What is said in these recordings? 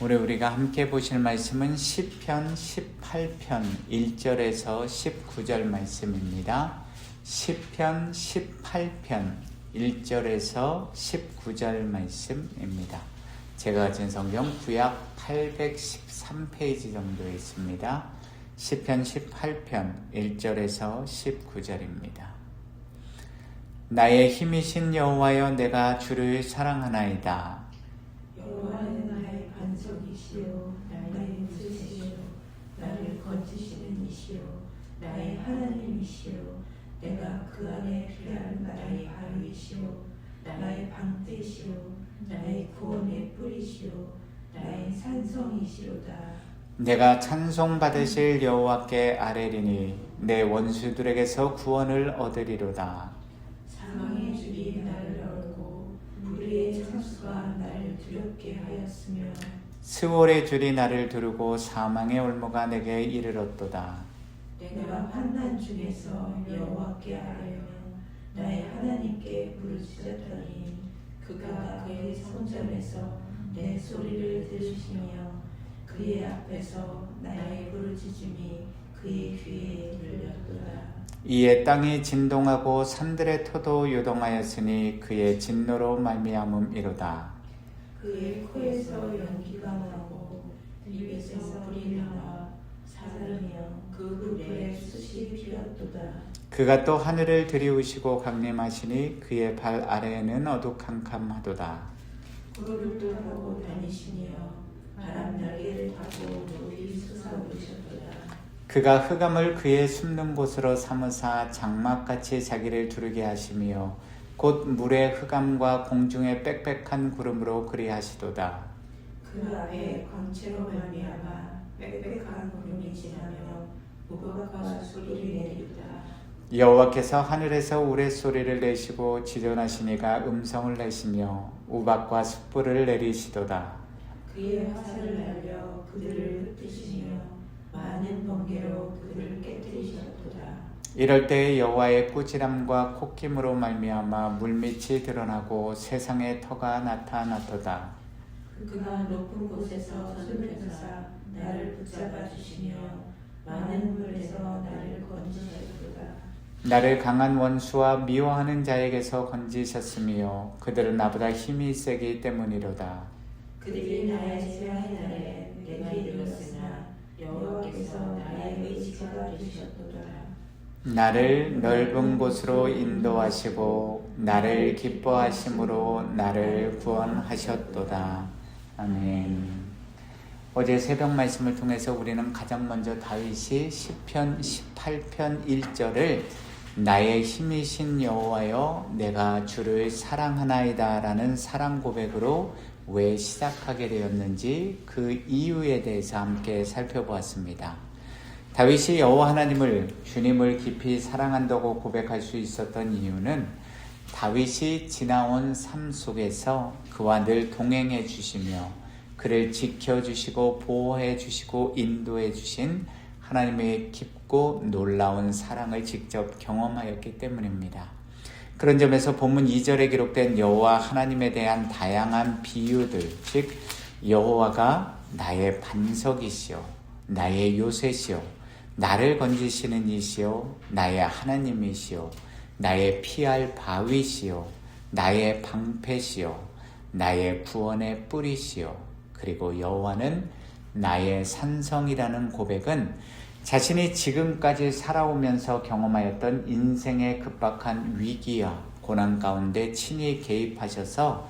오늘 우리가 함께 보실 말씀은 시편 18편 1절에서 19절 말씀입니다. 시편 18편 1절에서 19절 말씀입니다. 제가 가진 성경 구약 813페이지 정도에 있습니다. 시편 18편 1절에서 19절입니다. 나의 힘이신 여호와여, 내가 주를 사랑하나이다. 여호와는 나의 반석이시요 나의 구세시요 나를 건지시는 이시요 나의 하나님이시요 내가 그 안에 피할 나의 바위시요 나의 방패시요 나의 구원의 뿌리시요 나의 산성이시로다. 내가 찬송받으실 여호와께 아뢰리니 내 원수들에게서 구원을 얻으리로다. 사망의 줄이 나를 얼고 불의의 창수가 나를 두렵게 하였으며 스월의 줄이 나를 두르고 사망의 올무가 내게 이르렀도다. 내가 환난 중에서 여호와께 아뢰며 나의 하나님께 부르짖었더니 그가 그의 성전에서 내 소리를 들으시며 그의 앞에서 나의 부르짖음이 그의 귀에 들렸도다. 이에 땅이 진동하고 산들의 터도 요동하였으니 그의 진노로 말미암음이로다. 그의 코에서 연기가 나고 입에서 불이 나와 사르며 그 불에 숯이 피었도다. 그가 또 하늘을 들이우시고 강림하시니 그의 발 아래에는 어두캄캄하도다. 구름을 타고 다니시며 바람 날개를 타고 높이 솟아오르셨도다. 그가 흑암을 그의 숨는 곳으로 삼으사 장막같이 자기를 두르게 하시며 곧 물의 흑암과 공중의 빽빽한 구름으로 그리하시도다. 그 앞에 광채로 말미암아 빽빽한 구름이 지나며 우박과 소리를 내리도다. 여호와께서 하늘에서 우레소리를 내시고 지존하시니가 음성을 내시며 우박과 숯불을 내리시도다. 그의 화살을 날려 그들을 흩으시며 많은 번개로 그들을 깨뜨리셨도다. 이럴 때 여호와의 꾸지람과 콧김으로 말미암아 물밑이 드러나고 세상의 터가 나타났도다. 그가 높은 곳에서 손을 펴사 나를 붙잡아 주시며 많은 물에서 나를 건지셨도다. 나를 강한 원수와 미워하는 자에게서 건지셨으며 그들은 나보다 힘이 세기 때문이로다. 그들이 나의 재앙의 날에 내가 이르렀으나 여호와께서 나의 의지가 되셨도다. 나를 넓은 곳으로 인도하시고 나를 기뻐하심으로 나를 구원하셨도다. 아멘. 어제 새벽 말씀을 통해서 우리는 가장 먼저 다윗이 시편 18편 1절을 나의 힘이신 여호와여, 내가 주를 사랑하나이다 라는 사랑 고백으로 왜 시작하게 되었는지 그 이유에 대해서 함께 살펴보았습니다. 다윗이 여호와 하나님을, 주님을 깊이 사랑한다고 고백할 수 있었던 이유는 다윗이 지나온 삶 속에서 그와 늘 동행해 주시며 그를 지켜주시고 보호해 주시고 인도해 주신 하나님의 깊고 놀라운 사랑을 직접 경험하였기 때문입니다. 그런 점에서 본문 2절에 기록된 여호와 하나님에 대한 다양한 비유들, 즉 여호와가 나의 반석이시오, 나의 요새시오, 나를 건지시는 이시오, 나의 하나님이시오, 나의 피할 바위시오, 나의 방패시오, 나의 구원의 뿌리시오, 그리고 여호와는 나의 산성이라는 고백은 자신이 지금까지 살아오면서 경험하였던 인생의 급박한 위기와 고난 가운데 친히 개입하셔서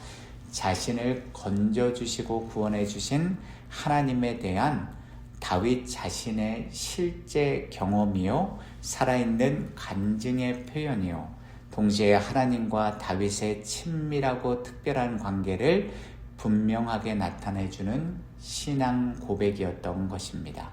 자신을 건져주시고 구원해주신 하나님에 대한 다윗 자신의 실제 경험이요, 살아있는 간증의 표현이요, 동시에 하나님과 다윗의 친밀하고 특별한 관계를 분명하게 나타내주는 신앙 고백이었던 것입니다.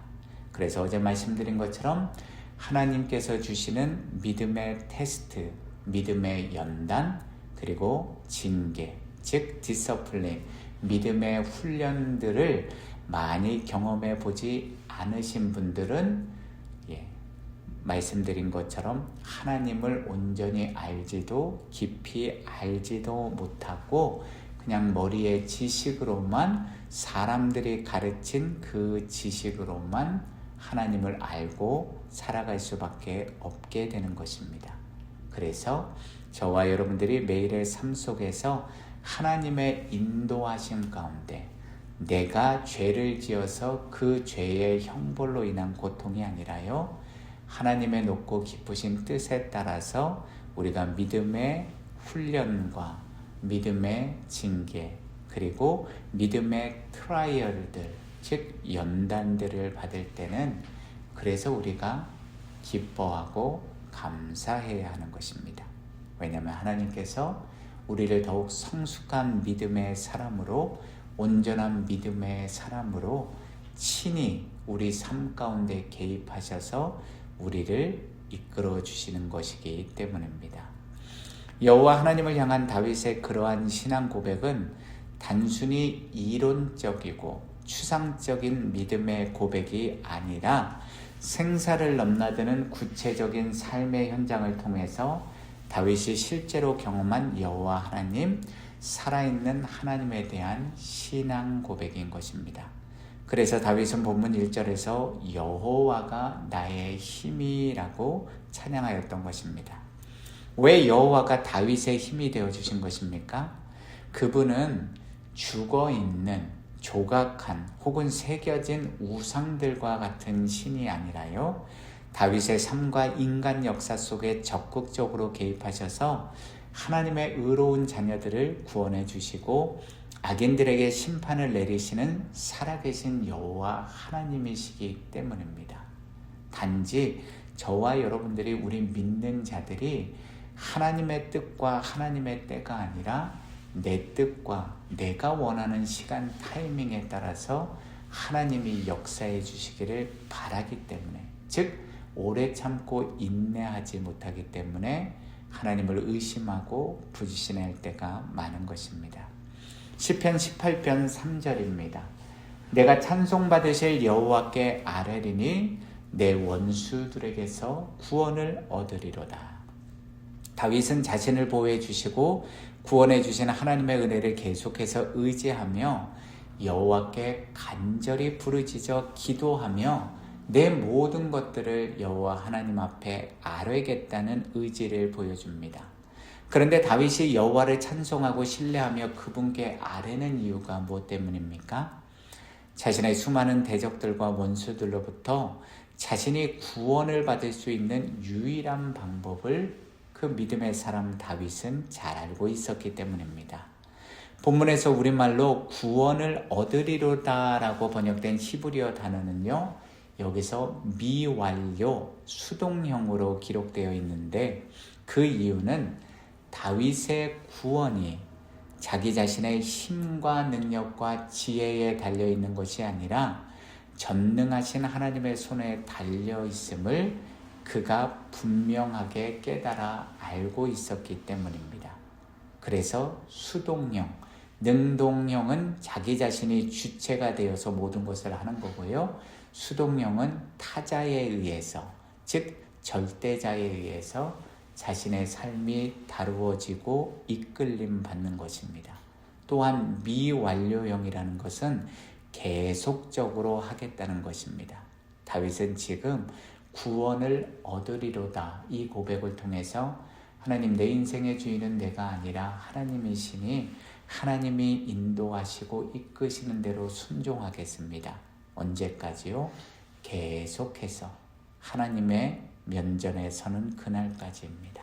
그래서 어제 말씀드린 것처럼 하나님께서 주시는 믿음의 테스트, 믿음의 연단, 그리고 징계, 즉 디서플린, 믿음의 훈련들을 많이 경험해 보지 않으신 분들은 말씀드린 것처럼 하나님을 온전히 알지도 깊이 알지도 못하고 그냥 머리의 지식으로만 사람들이 가르친 그 지식으로만 하나님을 알고 살아갈 수밖에 없게 되는 것입니다. 그래서 저와 여러분들이 매일의 삶 속에서 하나님의 인도하심 가운데 내가 죄를 지어서 그 죄의 형벌로 인한 고통이 아니라요, 하나님의 높고 깊으신 뜻에 따라서 우리가 믿음의 훈련과 믿음의 징계 그리고 믿음의 트라이얼들, 즉 연단들을 받을 때는 그래서 우리가 기뻐하고 감사해야 하는 것입니다. 왜냐하면 하나님께서 우리를 더욱 성숙한 믿음의 사람으로, 온전한 믿음의 사람으로 친히 우리 삶 가운데 개입하셔서 우리를 이끌어 주시는 것이기 때문입니다. 여호와 하나님을 향한 다윗의 그러한 신앙 고백은 단순히 이론적이고 추상적인 믿음의 고백이 아니라 생사를 넘나드는 구체적인 삶의 현장을 통해서 다윗이 실제로 경험한 여호와 하나님, 살아있는 하나님에 대한 신앙 고백인 것입니다. 그래서 다윗은 본문 1절에서 여호와가 나의 힘이라고 찬양하였던 것입니다. 왜 여호와가 다윗의 힘이 되어주신 것입니까? 그분은 죽어있는 조각한 혹은 새겨진 우상들과 같은 신이 아니라요, 다윗의 삶과 인간 역사 속에 적극적으로 개입하셔서 하나님의 의로운 자녀들을 구원해 주시고 악인들에게 심판을 내리시는 살아계신 여호와 하나님이시기 때문입니다. 단지 저와 여러분들이, 우리 믿는 자들이 하나님의 뜻과 하나님의 때가 아니라 내 뜻과 내가 원하는 시간 타이밍에 따라서 하나님이 역사해 주시기를 바라기 때문에, 즉 오래 참고 인내하지 못하기 때문에 하나님을 의심하고 부지런할 때가 많은 것입니다. 시편 18편 3절입니다. 내가 찬송받으실 여호와께 아뢰리니 내 원수들에게서 구원을 얻으리로다. 다윗은 자신을 보호해 주시고 구원해 주신 하나님의 은혜를 계속해서 의지하며 여호와께 간절히 부르짖어 기도하며 내 모든 것들을 여호와 하나님 앞에 아뢰겠다는 의지를 보여줍니다. 그런데 다윗이 여호와를 찬송하고 신뢰하며 그분께 아뢰는 이유가 무엇 때문입니까? 자신의 수많은 대적들과 원수들로부터 자신이 구원을 받을 수 있는 유일한 방법을 그 믿음의 사람 다윗은 잘 알고 있었기 때문입니다. 본문에서 우리말로 구원을 얻으리로다 라고 번역된 히브리어 단어는요, 여기서 미완료 수동형으로 기록되어 있는데, 그 이유는 다윗의 구원이 자기 자신의 힘과 능력과 지혜에 달려있는 것이 아니라 전능하신 하나님의 손에 달려있음을 그가 분명하게 깨달아 알고 있었기 때문입니다. 그래서 수동형, 능동형은 자기 자신이 주체가 되어서 모든 것을 하는 거고요. 수동형은 타자에 의해서, 즉 절대자에 의해서 자신의 삶이 다루어지고 이끌림 받는 것입니다. 또한 미완료형이라는 것은 계속적으로 하겠다는 것입니다. 다윗은 지금 구원을 얻으리로다 이 고백을 통해서 하나님, 내 인생의 주인은 내가 아니라 하나님이시니 하나님이 인도하시고 이끄시는 대로 순종하겠습니다. 언제까지요? 계속해서 하나님의 면전에 서는 그날까지입니다.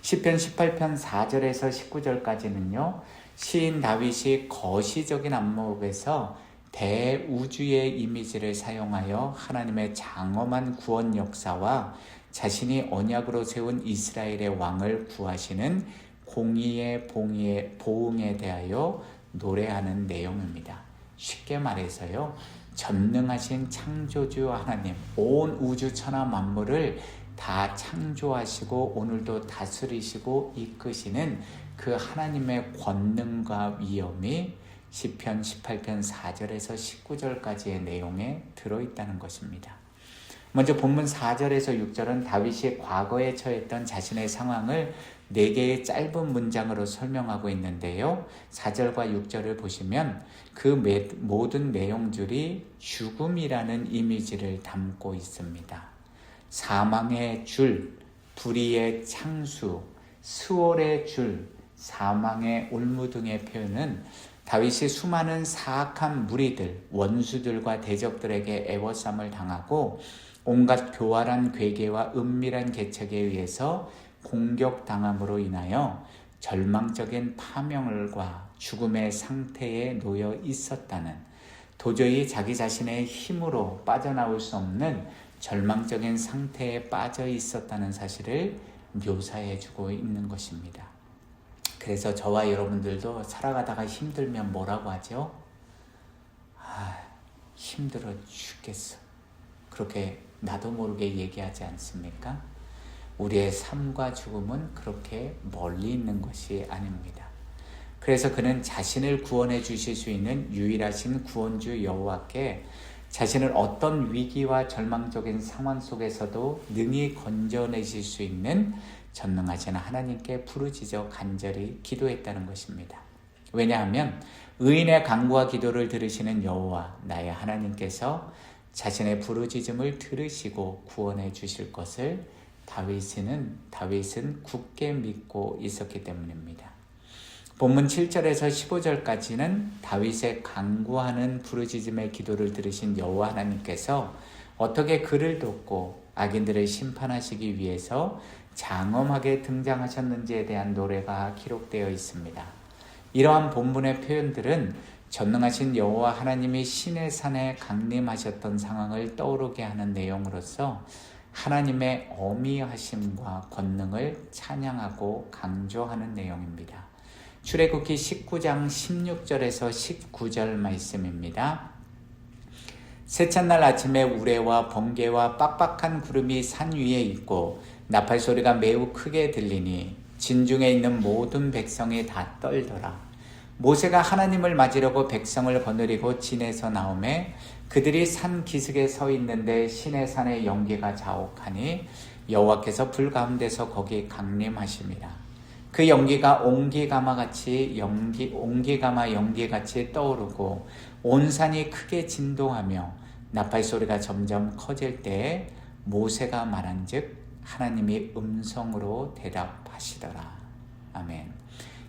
시편 18편 4절에서 19절까지는요, 시인 다윗이 거시적인 안목에서 대우주의 이미지를 사용하여 하나님의 장엄한 구원 역사와 자신이 언약으로 세운 이스라엘의 왕을 구하시는 공의의 보응에 대하여 노래하는 내용입니다. 쉽게 말해서요, 전능하신 창조주 하나님, 온 우주 천하 만물을 다 창조하시고 오늘도 다스리시고 이끄시는 그 하나님의 권능과 위엄이 시편 18편 4절에서 19절까지의 내용에 들어있다는 것입니다. 먼저 본문 4절에서 6절은 다윗이 과거에 처했던 자신의 상황을 4개의 짧은 문장으로 설명하고 있는데요. 4절과 6절을 보시면 그 모든 내용들이 죽음이라는 이미지를 담고 있습니다. 사망의 줄, 불의의 창수, 스월의 줄, 사망의 올무 등의 표현은 다윗이 수많은 사악한 무리들, 원수들과 대적들에게 애워싸움을 당하고 온갖 교활한 괴계와 은밀한 계책에 의해서 공격당함으로 인하여 절망적인 파멸과 죽음의 상태에 놓여 있었다는, 도저히 자기 자신의 힘으로 빠져나올 수 없는 절망적인 상태에 빠져 있었다는 사실을 묘사해주고 있는 것입니다. 그래서 저와 여러분들도 살아가다가 힘들면 뭐라고 하죠? 힘들어 죽겠어. 그렇게 나도 모르게 얘기하지 않습니까? 우리의 삶과 죽음은 그렇게 멀리 있는 것이 아닙니다. 그래서 그는 자신을 구원해 주실 수 있는 유일하신 구원주 여호와께 자신을 어떤 위기와 절망적인 상황 속에서도 능히 건져내실 수 있는 전능하신 하나님께 부르짖어 간절히 기도했다는 것입니다. 왜냐하면 의인의 간구와 기도를 들으시는 여호와 나의 하나님께서 자신의 부르짖음을 들으시고 구원해 주실 것을 다윗은 굳게 믿고 있었기 때문입니다. 본문 7절에서 15절까지는 다윗의 간구하는 부르짖음의 기도를 들으신 여호와 하나님께서 어떻게 그를 돕고 악인들을 심판하시기 위해서 장엄하게 등장하셨는지에 대한 노래가 기록되어 있습니다. 이러한 본문의 표현들은 전능하신 여호와 하나님이 시내 산에 강림하셨던 상황을 떠오르게 하는 내용으로서 하나님의 어미하심과 권능을 찬양하고 강조하는 내용입니다. 출애굽기 19장 16절에서 19절 말씀입니다. 세찬날 아침에 우레와 번개와 빡빡한 구름이 산 위에 있고 나팔 소리가 매우 크게 들리니 진중에 있는 모든 백성이 다 떨더라. 모세가 하나님을 맞으려고 백성을 거느리고 진에서 나오매 그들이 산 기슭에 서 있는데 시내산의 연기가 자욱하니 여호와께서 불 가운데서 거기 강림하심이라. 그 연기가 옹기가마 연기같이 떠오르고 온 산이 크게 진동하며 나팔 소리가 점점 커질 때에 모세가 말한즉 하나님이 음성으로 대답하시더라. 아멘.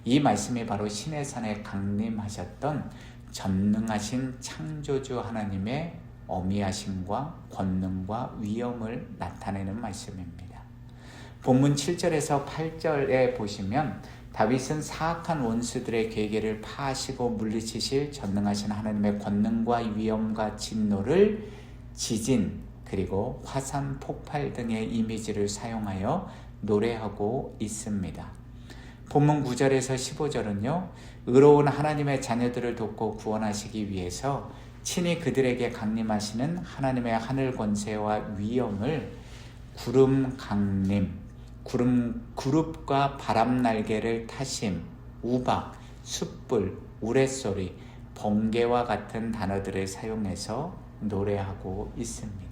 이 말씀이 바로 시내산에 강림하셨던 전능하신 창조주 하나님의 어미하심과 권능과 위엄을 나타내는 말씀입니다. 본문 7절에서 8절에 보시면 다윗은 사악한 원수들의 계계를 파하시고 물리치실 전능하신 하나님의 권능과 위엄과 진노를 지진 그리고 화산 폭발 등의 이미지를 사용하여 노래하고 있습니다. 본문 9절에서 15절은요, 의로운 하나님의 자녀들을 돕고 구원하시기 위해서 친히 그들에게 강림하시는 하나님의 하늘 권세와 위엄을 구름 강림, 구름과 바람 날개를 타심, 우박, 숯불, 우레소리, 번개와 같은 단어들을 사용해서 노래하고 있습니다.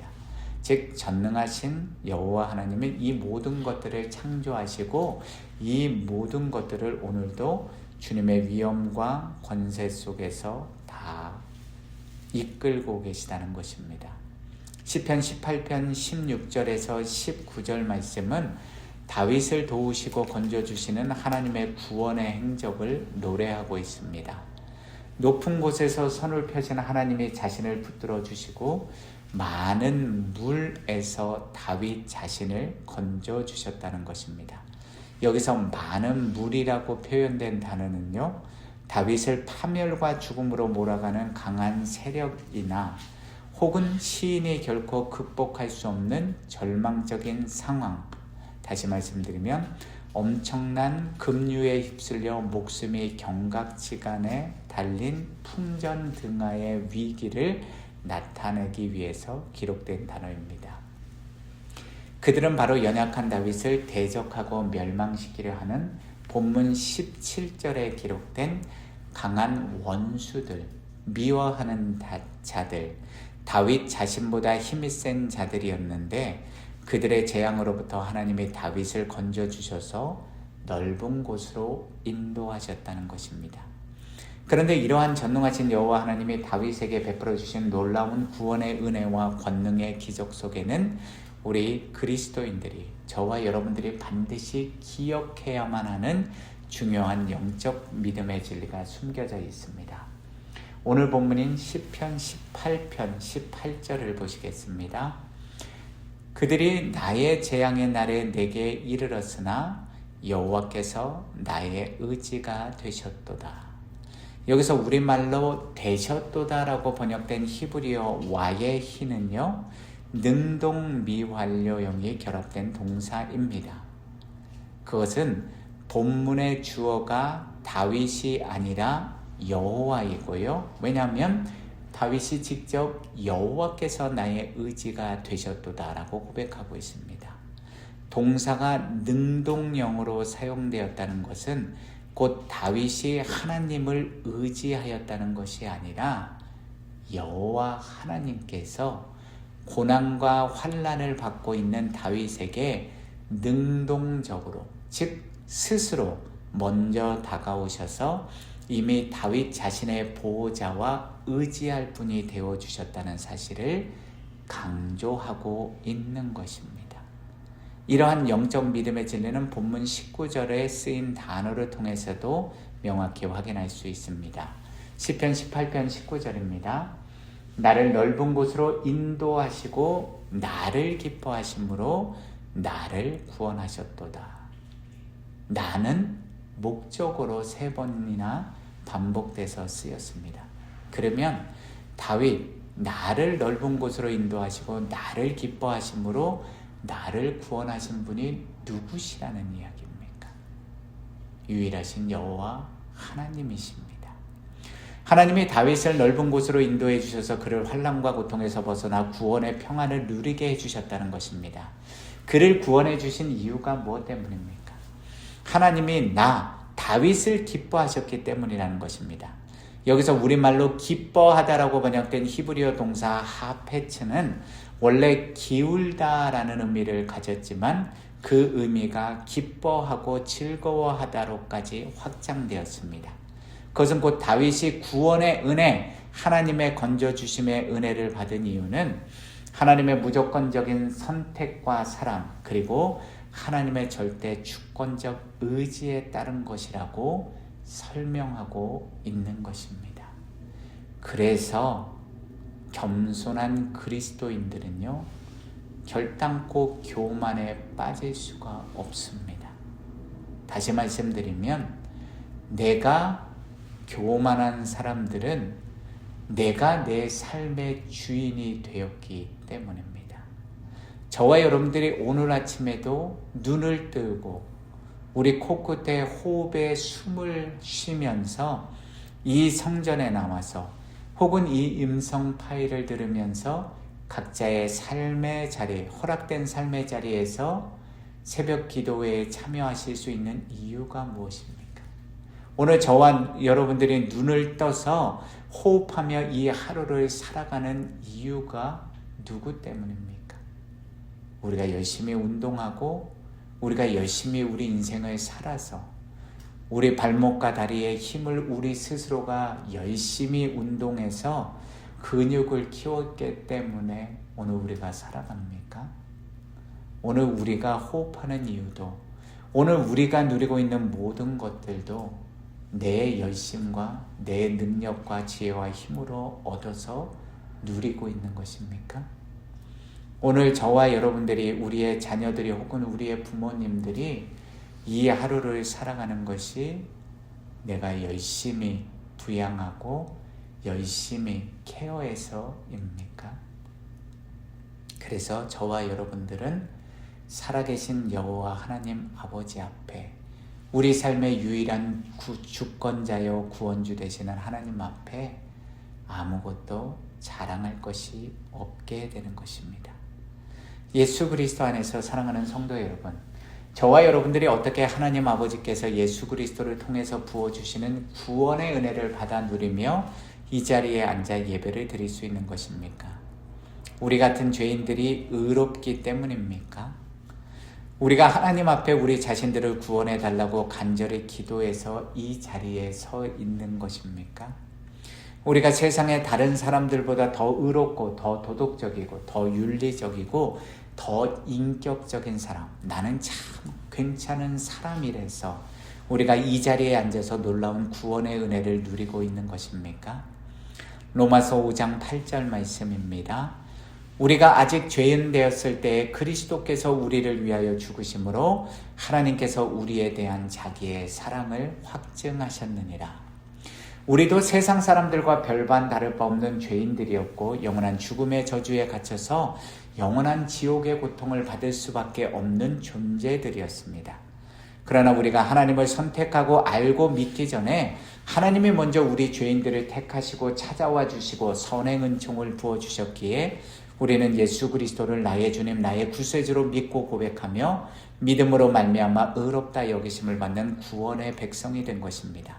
즉 전능하신 여호와 하나님은 이 모든 것들을 창조하시고 이 모든 것들을 오늘도 주님의 위엄과 권세 속에서 다 이끌고 계시다는 것입니다. 시편 18편 16절에서 19절 말씀은 다윗을 도우시고 건져주시는 하나님의 구원의 행적을 노래하고 있습니다. 높은 곳에서 선을 펴신 하나님이 자신을 붙들어 주시고 많은 물에서 다윗 자신을 건져주셨다는 것입니다. 여기서 많은 물이라고 표현된 단어는요, 다윗을 파멸과 죽음으로 몰아가는 강한 세력이나 혹은 시인이 결코 극복할 수 없는 절망적인 상황, 다시 말씀드리면 엄청난 급류에 휩쓸려 목숨이 경각지간에 달린 풍전등화의 위기를 나타내기 위해서 기록된 단어입니다. 그들은 바로 연약한 다윗을 대적하고 멸망시키려 하는 본문 17절에 기록된 강한 원수들, 미워하는 자들, 다윗 자신보다 힘이 센 자들이었는데 그들의 재앙으로부터 하나님이 다윗을 건져주셔서 넓은 곳으로 인도하셨다는 것입니다. 그런데 이러한 전능하신 여호와 하나님이 다윗에게 베풀어 주신 놀라운 구원의 은혜와 권능의 기적 속에는 우리 그리스도인들이, 저와 여러분들이 반드시 기억해야만 하는 중요한 영적 믿음의 진리가 숨겨져 있습니다. 오늘 본문인 시편 18편 18절을 보시겠습니다. 그들이 나의 재앙의 날에 내게 이르렀으나 여호와께서 나의 의지가 되셨도다. 여기서 우리말로 되셨도다라고 번역된 히브리어 와의 히는요, 능동미완료형이 결합된 동사입니다. 그것은 본문의 주어가 다윗이 아니라 여호와이고요. 왜냐하면 다윗이 직접 여호와께서 나의 의지가 되셨도다라고 고백하고 있습니다. 동사가 능동형으로 사용되었다는 것은 곧 다윗이 하나님을 의지하였다는 것이 아니라 여호와 하나님께서 고난과 환난을 받고 있는 다윗에게 능동적으로, 즉 스스로 먼저 다가오셔서 이미 다윗 자신의 보호자와 의지할 분이 되어주셨다는 사실을 강조하고 있는 것입니다. 이러한 영적 믿음의 진리는 본문 19절에 쓰인 단어를 통해서도 명확히 확인할 수 있습니다. 시편 18편 19절입니다. 나를 넓은 곳으로 인도하시고 나를 기뻐하심으로 나를 구원하셨도다. 나는 목적으로 3번이나 반복돼서 쓰였습니다. 그러면 다윗, 나를 넓은 곳으로 인도하시고 나를 기뻐하심으로 나를 구원하신 분이 누구시라는 이야기입니까? 유일하신 여호와 하나님이십니다. 하나님이 다윗을 넓은 곳으로 인도해 주셔서 그를 환난과 고통에서 벗어나 구원의 평안을 누리게 해주셨다는 것입니다. 그를 구원해 주신 이유가 무엇 때문입니까? 하나님이 다윗을 기뻐하셨기 때문이라는 것입니다. 여기서 우리말로 기뻐하다라고 번역된 히브리어 동사 하페츠는 원래 기울다라는 의미를 가졌지만 그 의미가 기뻐하고 즐거워하다로까지 확장되었습니다. 그것은 곧 다윗이 구원의 은혜, 하나님의 건져주심의 은혜를 받은 이유는 하나님의 무조건적인 선택과 사랑, 그리고 하나님의 절대 주권적 의지에 따른 것이라고 설명하고 있는 것입니다. 그래서 겸손한 그리스도인들은요, 결단코 교만에 빠질 수가 없습니다. 다시 말씀드리면, 내가 교만한 사람들은 내가 내 삶의 주인이 되었기 때문입니다. 저와 여러분들이 오늘 아침에도 눈을 뜨고 우리 코끝에 호흡에 숨을 쉬면서 이 성전에 나와서 혹은 이 음성 파일을 들으면서 각자의 삶의 자리, 허락된 삶의 자리에서 새벽 기도회에 참여하실 수 있는 이유가 무엇입니까? 오늘 저와 여러분들이 눈을 떠서 호흡하며 이 하루를 살아가는 이유가 누구 때문입니까? 우리가 열심히 운동하고 우리가 열심히 우리 인생을 살아서 우리 발목과 다리에 힘을 우리 스스로가 열심히 운동해서 근육을 키웠기 때문에 오늘 우리가 살아갑니까? 오늘 우리가 호흡하는 이유도, 오늘 우리가 누리고 있는 모든 것들도 내 열심과 내 능력과 지혜와 힘으로 얻어서 누리고 있는 것입니까? 오늘 저와 여러분들이, 우리의 자녀들이 혹은 우리의 부모님들이 이 하루를 살아가는 것이 내가 열심히 부양하고 열심히 케어해서입니까? 그래서 저와 여러분들은 살아계신 여호와 하나님 아버지 앞에, 우리 삶의 유일한 주권자여 구원주 되시는 하나님 앞에 아무것도 자랑할 것이 없게 되는 것입니다. 예수 그리스도 안에서 사랑하는 성도 여러분, 저와 여러분들이 어떻게 하나님 아버지께서 예수 그리스도를 통해서 부어주시는 구원의 은혜를 받아 누리며 이 자리에 앉아 예배를 드릴 수 있는 것입니까? 우리 같은 죄인들이 의롭기 때문입니까? 우리가 하나님 앞에 우리 자신들을 구원해 달라고 간절히 기도해서 이 자리에 서 있는 것입니까? 우리가 세상의 다른 사람들보다 더 의롭고 더 도덕적이고 더 윤리적이고 더 인격적인 사람, 나는 참 괜찮은 사람이라서 우리가 이 자리에 앉아서 놀라운 구원의 은혜를 누리고 있는 것입니까? 로마서 5장 8절 말씀입니다. 우리가 아직 죄인 되었을 때에 그리스도께서 우리를 위하여 죽으심으로 하나님께서 우리에 대한 자기의 사랑을 확증하셨느니라. 우리도 세상 사람들과 별반 다를 바 없는 죄인들이었고 영원한 죽음의 저주에 갇혀서 영원한 지옥의 고통을 받을 수밖에 없는 존재들이었습니다. 그러나 우리가 하나님을 선택하고 알고 믿기 전에 하나님이 먼저 우리 죄인들을 택하시고 찾아와 주시고 선행 은총을 부어주셨기에 우리는 예수 그리스도를 나의 주님 나의 구세주로 믿고 고백하며 믿음으로 말미암아 의롭다 여기심을 받는 구원의 백성이 된 것입니다.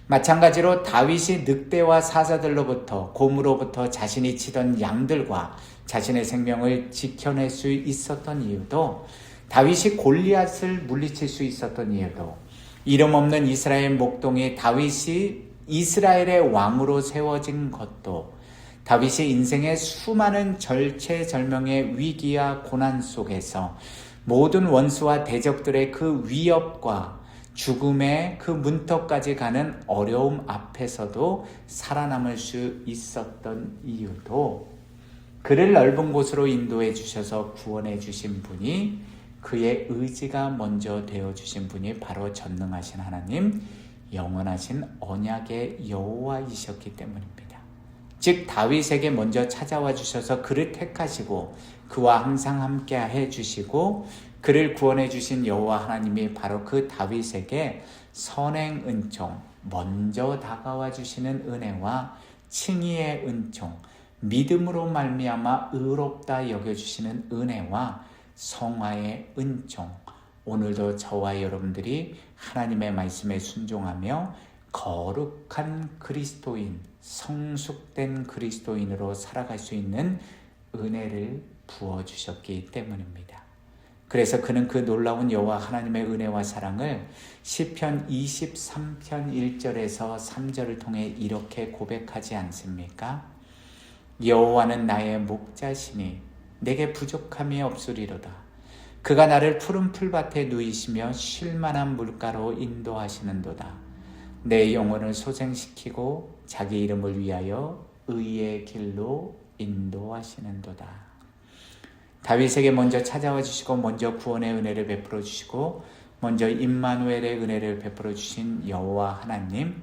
마찬가지로 다윗이 늑대와 사자들로부터 곰으로부터 자신이 치던 양들과 자신의 생명을 지켜낼 수 있었던 이유도 다윗이 골리앗을 물리칠 수 있었던 이유도 이름 없는 이스라엘 목동이 다윗이 이스라엘의 왕으로 세워진 것도 다윗이 인생의 수많은 절체절명의 위기와 고난 속에서 모든 원수와 대적들의 그 위협과 죽음의 그 문턱까지 가는 어려움 앞에서도 살아남을 수 있었던 이유도 그를 넓은 곳으로 인도해 주셔서 구원해 주신 분이 그의 의지가 먼저 되어 주신 분이 바로 전능하신 하나님, 영원하신 언약의 여호와이셨기 때문입니다. 즉 다윗에게 먼저 찾아와 주셔서 그를 택하시고 그와 항상 함께 해 주시고 그를 구원해 주신 여호와 하나님이 바로 그 다윗에게 선행 은총, 먼저 다가와 주시는 은혜와 칭의의 은총, 믿음으로 말미암아 의롭다 여겨주시는 은혜와 성화의 은총, 오늘도 저와 여러분들이 하나님의 말씀에 순종하며 거룩한 그리스도인, 성숙된 그리스도인으로 살아갈 수 있는 은혜를 부어주셨기 때문입니다. 그래서 그는 그 놀라운 여호와 하나님의 은혜와 사랑을 시편 23편 1절에서 3절을 통해 이렇게 고백하지 않습니까? 여호와는 나의 목자시니 내게 부족함이 없으리로다. 그가 나를 푸른 풀밭에 누이시며 쉴만한 물가로 인도하시는도다. 내 영혼을 소생시키고 자기 이름을 위하여 의의 길로 인도하시는도다. 다윗에게 먼저 찾아와 주시고 먼저 구원의 은혜를 베풀어 주시고 먼저 임마누엘의 은혜를 베풀어 주신 여호와 하나님,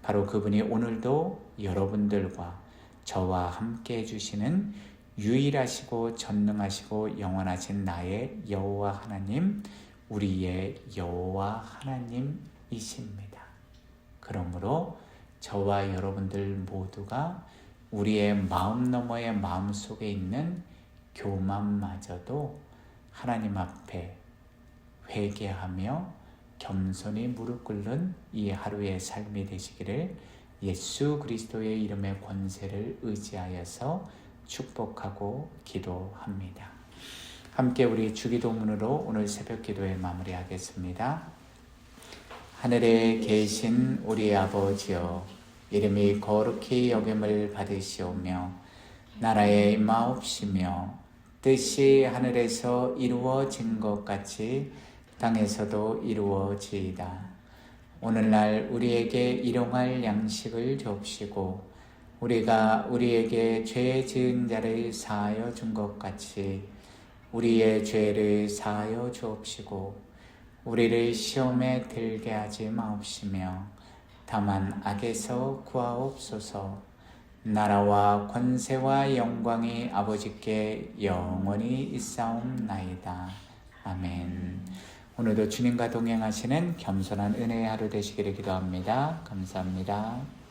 바로 그분이 오늘도 여러분들과 저와 함께 해주시는 유일하시고 전능하시고 영원하신 나의 여호와 하나님, 우리의 여호와 하나님이십니다. 그러므로 저와 여러분들 모두가 우리의 마음 너머의 마음속에 있는 교만마저도 하나님 앞에 회개하며 겸손히 무릎 꿇는 이 하루의 삶이 되시기를 예수 그리스도의 이름의 권세를 의지하여서 축복하고 기도합니다. 함께 우리 주기도문으로 오늘 새벽 기도에 마무리하겠습니다. 하늘에 계신 우리 아버지여, 이름이 거룩히 여김을 받으시오며 나라의 임하옵시며 뜻이 하늘에서 이루어진 것 같이 땅에서도 이루어지이다. 오늘날 우리에게 일용할 양식을 주옵시고 우리가 우리에게 죄 지은 자를 사하여 준 것 같이 우리의 죄를 사하여 주옵시고 우리를 시험에 들게 하지 마옵시며 다만 악에서 구하옵소서. 나라와 권세와 영광이 아버지께 영원히 있사옵나이다. 아멘. 오늘도 주님과 동행하시는 겸손한 은혜의 하루 되시기를 기도합니다. 감사합니다.